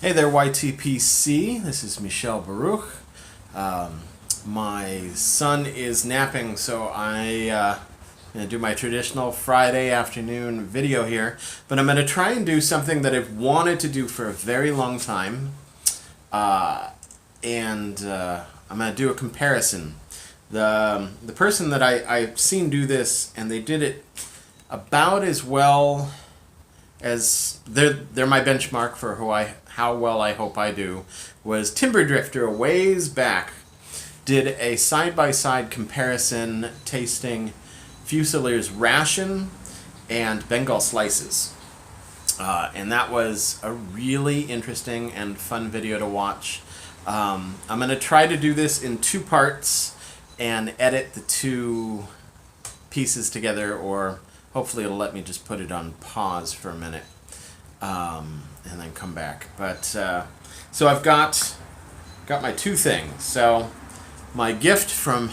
Hey there, YTPC. This is Michel Baruch. My son is napping, so I'm going to do my traditional Friday afternoon video here. But I'm going to try and do something that I've wanted to do for a very long time. I'm going to do a comparison. The person that I've seen do this, and they did it about as well as they're my benchmark for how well I hope I do, was Timber Drifter a ways back did a side-by-side comparison tasting Fusilier's Ration and Bengal Slices. And that was a really interesting and fun video to watch. I'm going to try to do this in two parts and edit the two pieces together, or hopefully it'll let me just put it on pause for a minute and then come back. But so I've got my two things. So my gift from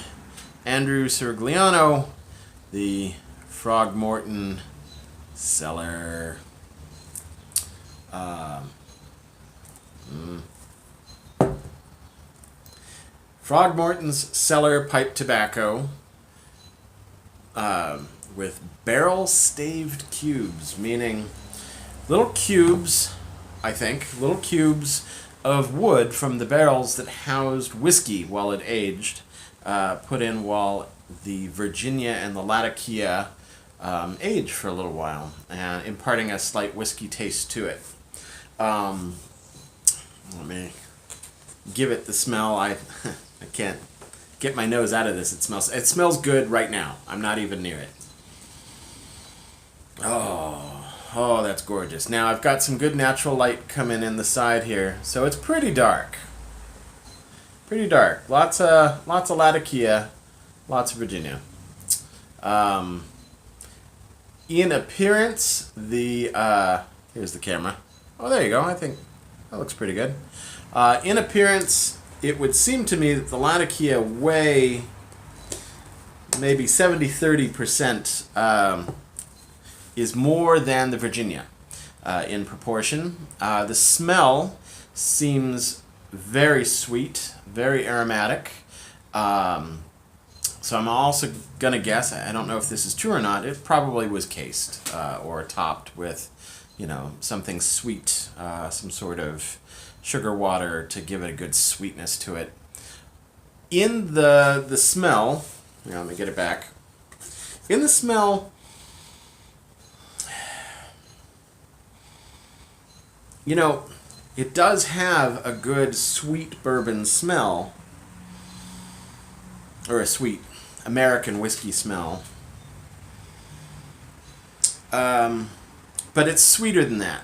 Andrew Sirigliano, the Frog Morton Cellar. Frog Morton's Cellar pipe tobacco with barrel staved cubes, meaning little cubes, I think, little cubes of wood from the barrels that housed whiskey while it aged, put in while the Virginia and the Latakia aged for a little while, and imparting a slight whiskey taste to it. Let me give it the smell. I can't get my nose out of this. It smells good right now. I'm not even near it. Oh, that's gorgeous. Now I've got some good natural light coming in the side here, so it's pretty dark. Pretty dark. Lots of Latakia, lots of Virginia. In appearance, here's the camera. Oh, there you go. I think that looks pretty good. In appearance, it would seem to me that the Latakia weigh maybe 70-30% is more than the Virginia in proportion. The smell seems very sweet, very aromatic. So I'm also going to guess, I don't know if this is true or not, it probably was cased or topped with, something sweet, some sort of sugar water to give it a good sweetness to it. In the smell, let me get it back. In the smell, it does have a good sweet bourbon smell, or a sweet American whiskey smell. But it's sweeter than that.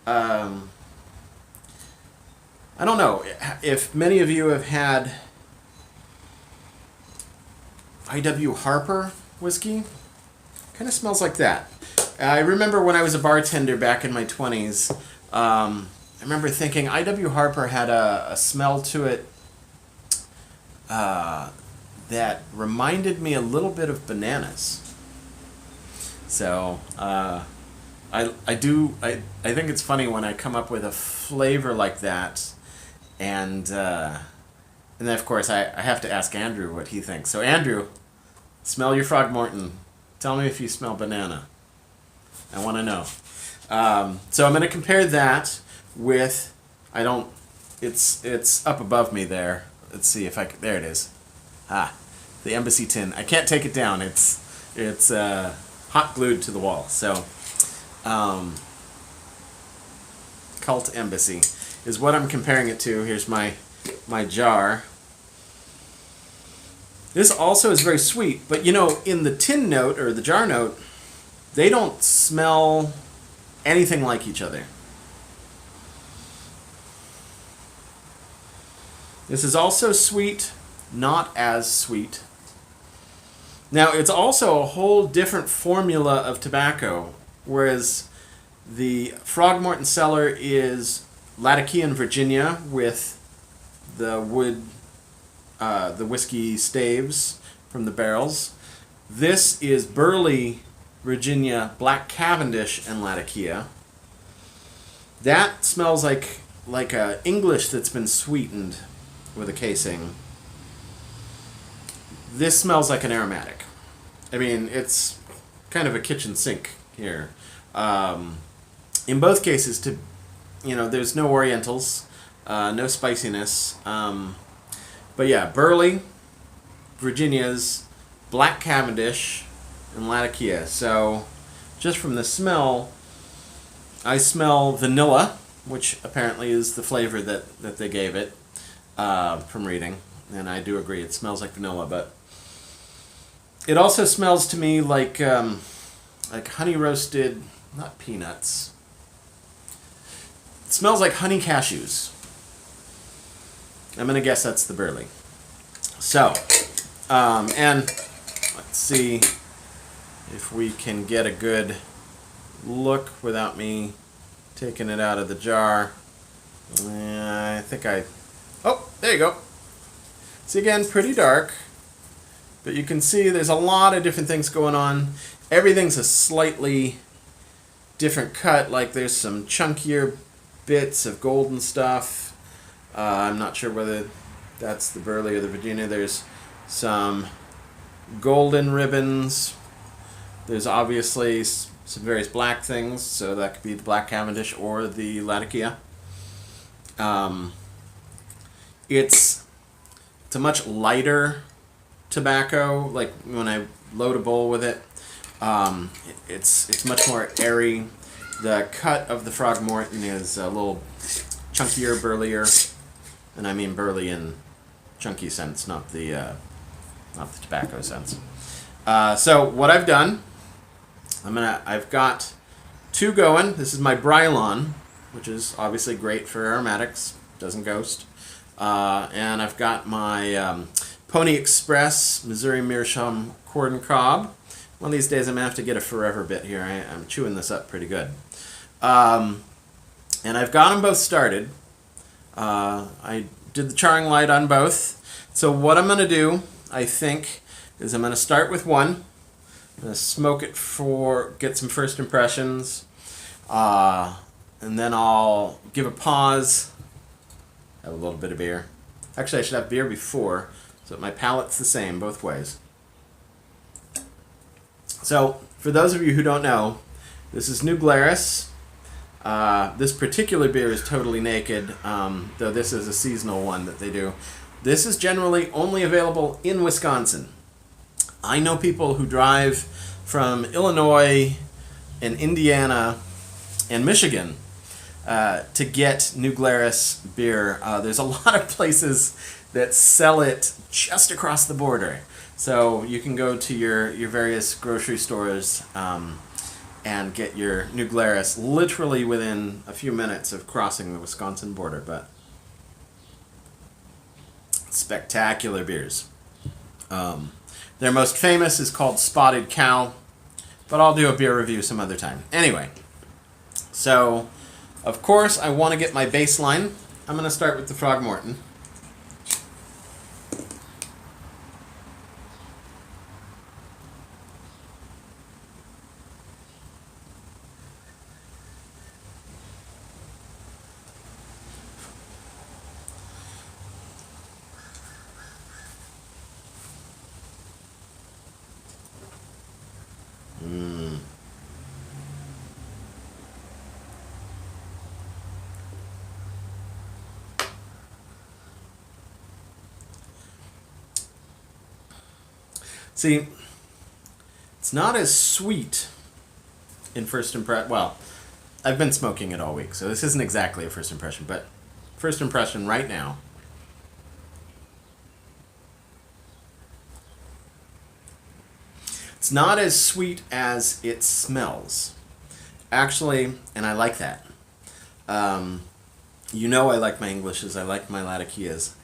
I don't know if many of you have had I.W. Harper whiskey. Kind of smells like that. I remember when I was a bartender back in my 20s, I remember thinking I.W. Harper had a smell to it that reminded me a little bit of bananas. So I think it's funny when I come up with a flavor like that, and then of course I have to ask Andrew what he thinks. So Andrew, smell your Frog Morton. Tell me if you smell banana. I want to know. So I'm going to compare that with, it's up above me there. Let's see if there it is. The Embassy tin. I can't take it down. It's hot glued to the wall. So, Cult Embassy is what I'm comparing it to. Here's my jar. This also is very sweet, but in the tin note or the jar note, they don't smell anything like each other. This is also sweet, not as sweet. Now, it's also a whole different formula of tobacco, whereas the Frog Morton Cellar is Latakian Virginia with the wood, the whiskey staves from the barrels. This is Burley Virginia, Black Cavendish, and Latakia. That smells like like a English that's been sweetened with a casing. This smells like an aromatic. I mean, it's kind of a kitchen sink here. In both cases, there's no Orientals, no spiciness. But yeah, Burley, Virginia's, Black Cavendish, and Latakia. So just from the smell, I smell vanilla, which apparently is the flavor that they gave it from reading. And I do agree, it smells like vanilla, but it also smells to me like honey roasted, not peanuts. It smells like honey cashews. I'm going to guess that's the Burley. So, and let's see if we can get a good look without me taking it out of the jar. Oh, there you go. See, again, pretty dark. But you can see there's a lot of different things going on. Everything's a slightly different cut. Like there's some chunkier bits of golden stuff. I'm not sure whether that's the Burley or the Virginia. There's some golden ribbons. There's obviously some various black things. So that could be the Black Cavendish or the Latakia. It's a much lighter tobacco. Like when I load a bowl with it, it's much more airy. The cut of the Frog Morton is a little chunkier, burlier, and I mean burly in chunky sense, not the tobacco sense. So what I've done, I've got two going. This is my Brylon, which is obviously great for aromatics, doesn't ghost. And I've got my Pony Express Missouri Meerschaum Corn Cob. One of these days I'm going to have to get a forever bit here. I'm chewing this up pretty good. And I've got them both started. I did the charring light on both. So what I'm going to do, I think, is I'm going to start with one. I'm going to smoke it get some first impressions. And then I'll give a pause. Have a little bit of beer. Actually, I should have beer before, so that my palate's the same both ways. So, for those of you who don't know, this is New Glarus. This particular beer is totally naked, though this is a seasonal one that they do. This is generally only available in Wisconsin. I know people who drive from Illinois and Indiana and Michigan to get New Glarus beer. There's a lot of places that sell it just across the border. So you can go to your various grocery stores and get your New Glarus literally within a few minutes of crossing the Wisconsin border. But spectacular beers. Their most famous is called Spotted Cow, but I'll do a beer review some other time. Anyway, so of course I want to get my baseline. I'm going to start with the Frog Morton. See, it's not as sweet in first impression. Well, I've been smoking it all week, so this isn't exactly a first impression, but first impression right now. It's not as sweet as it smells. Actually, and I like that. You know I like my Englishes, I like my Latakias.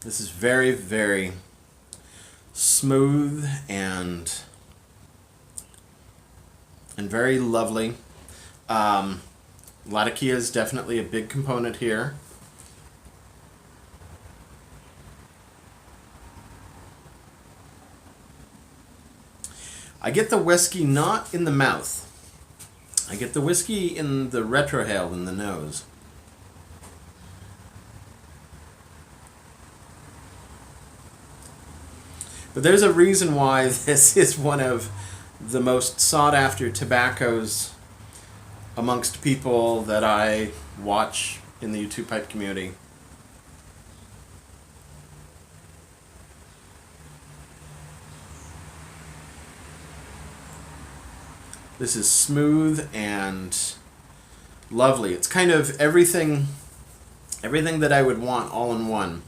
This is very, very smooth and very lovely. Latakia is definitely a big component here. I get the whiskey not in the mouth. I get the whiskey in the retrohale, in the nose. But there's a reason why this is one of the most sought-after tobaccos amongst people that I watch in the YouTube pipe community. This is smooth and lovely. It's kind of everything that I would want all in one.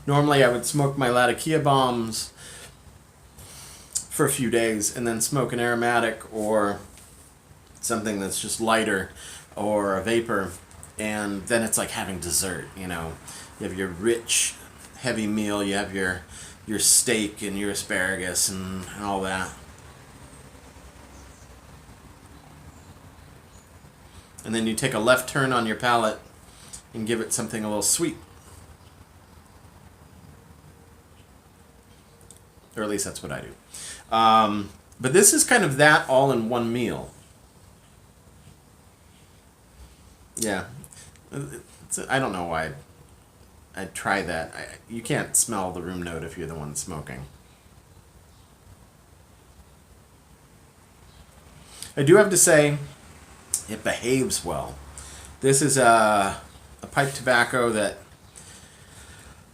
Normally I would smoke my Latakia bombs for a few days and then smoke an aromatic or something that's just lighter or a vapor, and then it's like having dessert, you know. You have your rich, heavy meal, you have your steak and your asparagus and all that. And then you take a left turn on your palate and give it something a little sweet. Or at least that's what I do. But this is kind of that all in one meal. Yeah. I don't know why I'd try that. You can't smell the room note if you're the one smoking. I do have to say, it behaves well. This is a pipe tobacco that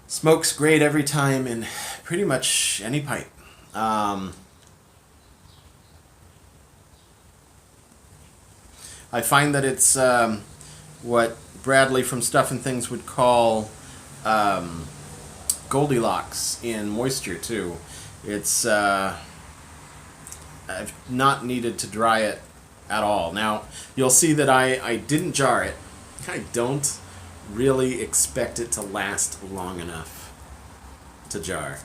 smokes great every time in pretty much any pipe. I find that it's what Bradley from Stuff and Things would call Goldilocks in moisture too. It's I've not needed to dry it at all. Now you'll see that I didn't jar it. I don't really expect it to last long enough to jar.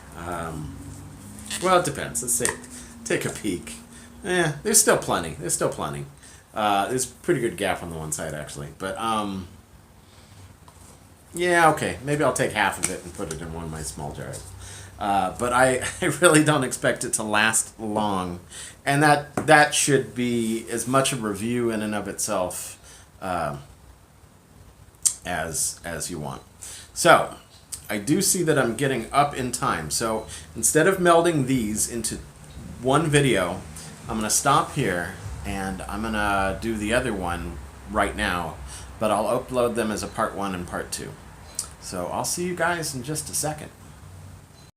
Well, it depends. Let's take a peek. There's still plenty. There's a pretty good gap on the one side actually, but yeah, okay. Maybe I'll take half of it and put it in one of my small jars. But I really don't expect it to last long, and that should be as much a review in and of itself as you want. So I do see that I'm getting up in time. So instead of melding these into one video, I'm gonna stop here and I'm gonna do the other one right now, but I'll upload them as a part 1 and part 2. So I'll see you guys in just a second.